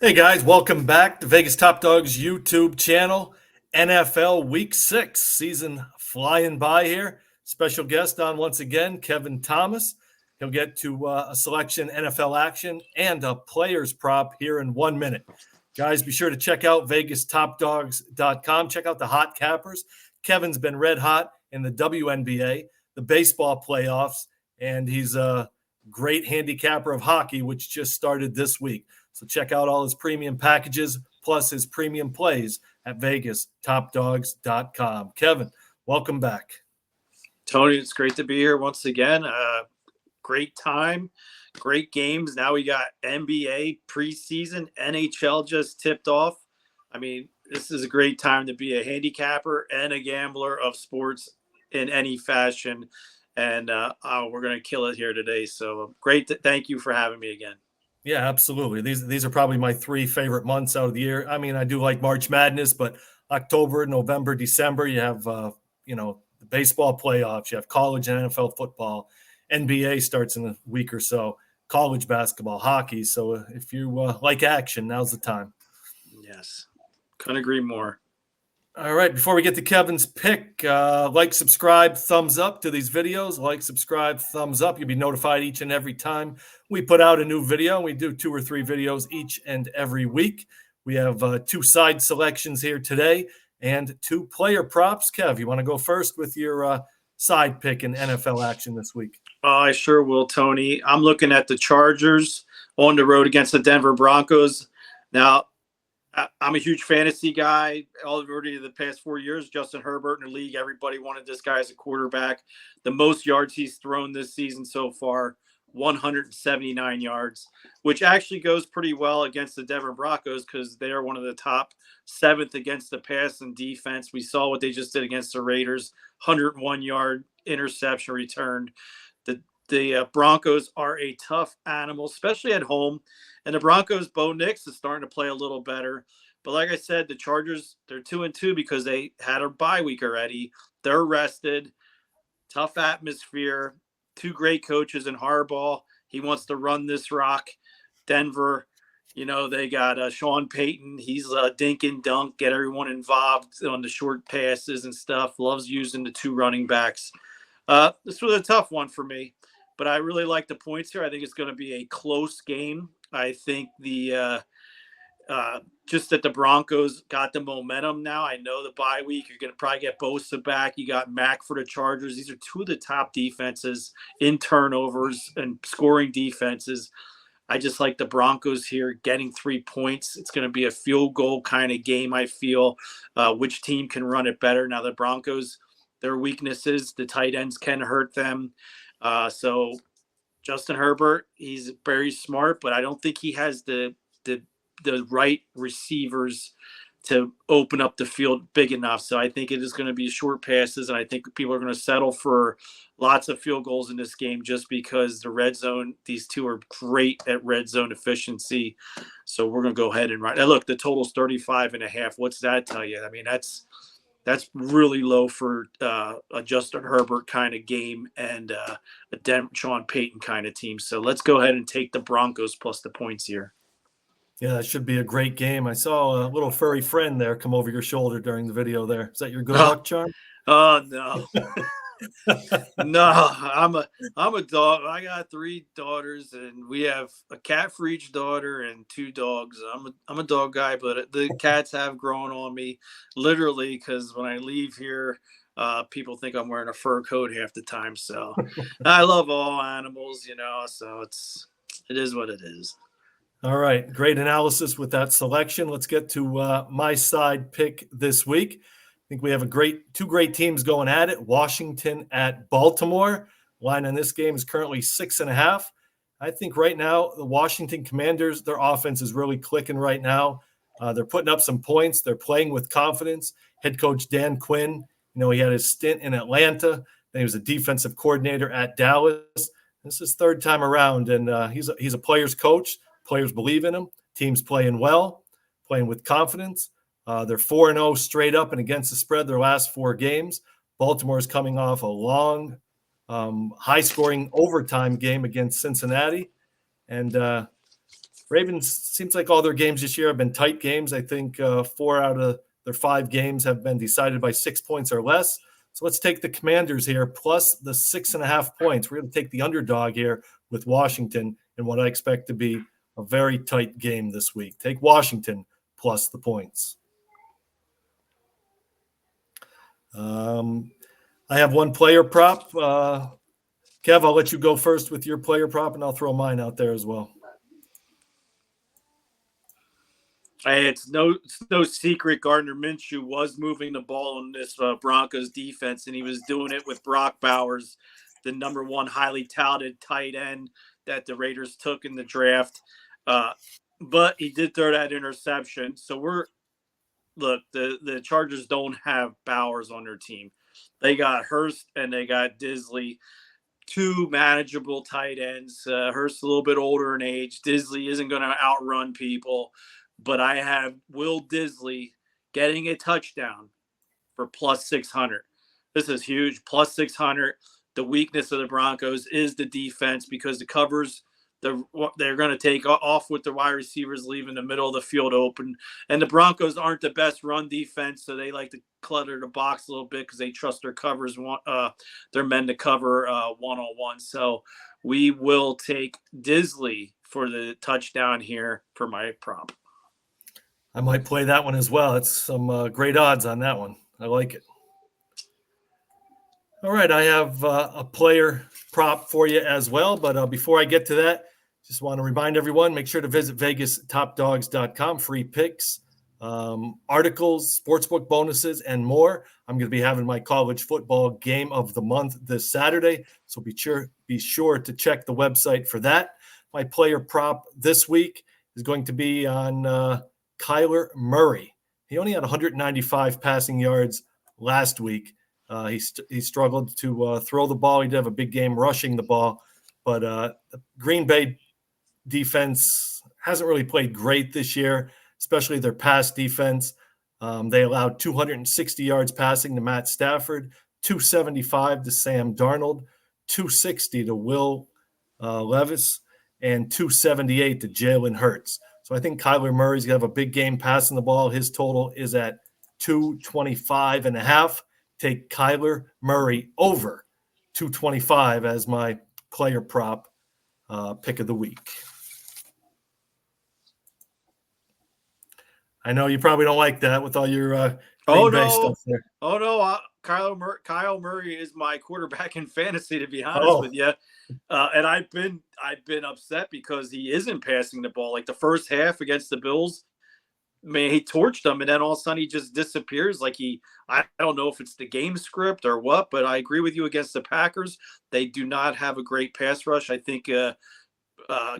Hey guys, welcome back to Vegas Top Dogs YouTube channel. NFL Week 6 season flying by here. Special guest on once again, Kevin Thomas. He'll get to a selection NFL action and a player's prop here in 1 minute. Guys, be sure to check out VegasTopDogs.com. Check out the hot cappers. Kevin's been red hot in the WNBA, the baseball playoffs, and he's a great handicapper of hockey, which just started this week. So check out all his premium packages plus his premium plays at VegasTopDogs.com. Kevin, welcome back. Tony, it's great to be here once again. Great time, great games. Now we got NBA preseason. NHL just tipped off. I mean, this is a great time to be a handicapper and a gambler of sports in any fashion. And we're going to kill it here today. So great. Thank you for having me again. Yeah, absolutely. These are probably my three favorite months out of the year. I mean, I do like March Madness, but October, November, December, you have the baseball playoffs, you have college and NFL football, NBA starts in a week or so, college basketball, hockey. So if you like action, now's the time. Yes, couldn't agree more. All right, before we get to Kevin's pick, like, subscribe, thumbs up to these videos. Like, subscribe, thumbs up. You'll be notified each and every time we put out a new video. We do 2 or 3 videos each and every week. We have 2 side selections here today and 2 player props. Kev, you want to go first with your side pick in NFL action this week? I sure will, Tony. I'm looking at the Chargers on the road against the Denver Broncos. Now, I'm a huge fantasy guy. Already the past 4 years, Justin Herbert in the league, everybody wanted this guy as a quarterback. The most yards he's thrown this season so far, 179 yards, which actually goes pretty well against the Denver Broncos because they're one of the top 7th against the pass and defense. We saw what they just did against the Raiders, 101-yard interception returned. The Broncos are a tough animal, especially at home. And the Broncos, Bo Nix is starting to play a little better. But like I said, the Chargers, they're 2-2 because they had a bye week already. They're rested. Tough atmosphere. 2 great coaches in Harbaugh. He wants to run this rock. Denver, they got Sean Payton. He's dink and dunk, get everyone involved on the short passes and stuff. Loves using the 2 running backs. This was a tough one for me. But I really like the points here. I think it's going to be a close game. I think just that the Broncos got the momentum now. I know the bye week, you're going to probably get Bosa back. You got Mack for the Chargers. These are 2 of the top defenses in turnovers and scoring defenses. I just like the Broncos here getting 3 points. It's going to be a field goal kind of game, I feel. Which team can run it better? Now, the Broncos, their weaknesses, the tight ends can hurt them. So Justin Herbert, he's very smart, but I don't think he has the right receivers to open up the field big enough. So I think it is going to be short passes, and I think people are going to settle for lots of field goals in this game just because the red zone, these 2 are great at red zone efficiency. So we're going to go ahead and run. And look, the total's 35.5. What's that tell you? I mean, that's really low for a Justin Herbert kind of game and a Sean Payton kind of team. So let's go ahead and take the Broncos plus the points here. Yeah, that should be a great game. I saw a little furry friend there come over your shoulder during the video there. Is that your good luck charm? Oh, no. No, I'm a dog. I got 3 daughters, and we have a cat for each daughter and 2 dogs. I'm a dog guy, but the cats have grown on me, literally, because when I leave here, people think I'm wearing a fur coat half the time. So I love all animals, so it is what it is. All right, great analysis with that selection. Let's get to my side pick this week. I think we have 2 great teams going at it. Washington at Baltimore. Line on this game is currently 6.5. I think right now the Washington Commanders, their offense is really clicking right now. They're putting up some points. They're playing with confidence. Head coach Dan Quinn, he had his stint in Atlanta. Then he was a defensive coordinator at Dallas. This is 3rd time around, and he's a player's coach. Players believe in him. Teams playing well, playing with confidence. They're 4-0 straight up and against the spread their last 4 games. Baltimore is coming off a long, high-scoring overtime game against Cincinnati. And Ravens seems like all their games this year have been tight games. I think 4 out of their 5 games have been decided by 6 points or less. So let's take the Commanders here plus the 6.5 points. We're going to take the underdog here with Washington in what I expect to be a very tight game this week. Take Washington plus the points. I have one player prop. Kev, I'll let you go first with your player prop, and I'll throw mine out there as well. It's no secret Gardner Minshew was moving the ball in this Broncos defense, and he was doing it with Brock Bowers, the number 1 highly touted tight end that the Raiders took in the draft. But he did throw that interception. So the Chargers don't have Bowers on their team. They got Hurst and they got Disley, 2 manageable tight ends. Hurst a little bit older in age. Disley isn't going to outrun people. But I have Will Disley getting a touchdown for plus 600. This is huge. Plus 600. The weakness of the Broncos is the defense because the covers, they're going to take off with the wide receivers leaving the middle of the field open. And the Broncos aren't the best run defense, so they like to clutter the box a little bit because they trust their covers, their men to cover one-on-one. So we will take Disley for the touchdown here for my prop. I might play that one as well. It's some great odds on that one. I like it. All right, I have a player prop for you as well. But before I get to that, just want to remind everyone, make sure to visit VegasTopDogs.com. Free picks, articles, sportsbook bonuses, and more. I'm going to be having my college football game of the month this Saturday. So be sure to check the website for that. My player prop this week is going to be on Kyler Murray. He only had 195 passing yards last week. He struggled to throw the ball. He did have a big game rushing the ball, but the Green Bay defense hasn't really played great this year, especially their pass defense. They allowed 260 yards passing to Matt Stafford, 275 to Sam Darnold, 260 to Will Levis, and 278 to Jalen Hurts. So I think Kyler Murray's going to have a big game passing the ball. His total is at 225.5. Take Kyler Murray over 225 as my player prop pick of the week. I know you probably don't like that with all your Green Bay stuff there. Oh, no. Kyle Murray is my quarterback in fantasy, to be honest with you. And I've been upset because he isn't passing the ball. Like the first half against the Bills, man, he torched them, and then all of a sudden he just disappears. Like I don't know if it's the game script or what, but I agree with you against the Packers. They do not have a great pass rush. I think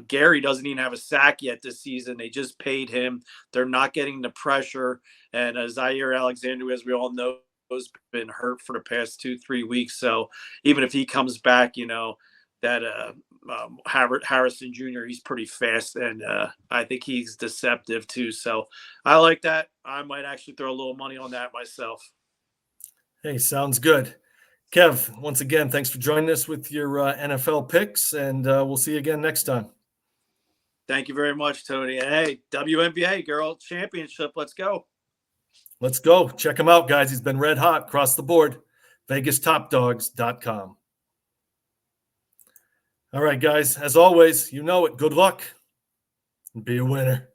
Gary doesn't even have a sack yet this season. They just paid him. They're not getting the pressure. And Zaire Alexander, as we all know, has been hurt for the past 2-3 weeks. So even if he comes back, that Harrison Jr., he's pretty fast, and I think he's deceptive too. So I like that. I might actually throw a little money on that myself. Hey, sounds good. Kev, once again, thanks for joining us with your NFL picks, and we'll see you again next time. Thank you very much, Tony. And hey, WNBA Girl Championship, let's go. Let's go. Check him out, guys. He's been red hot across the board. VegasTopDogs.com. All right, guys. As always, you know it. Good luck and be a winner.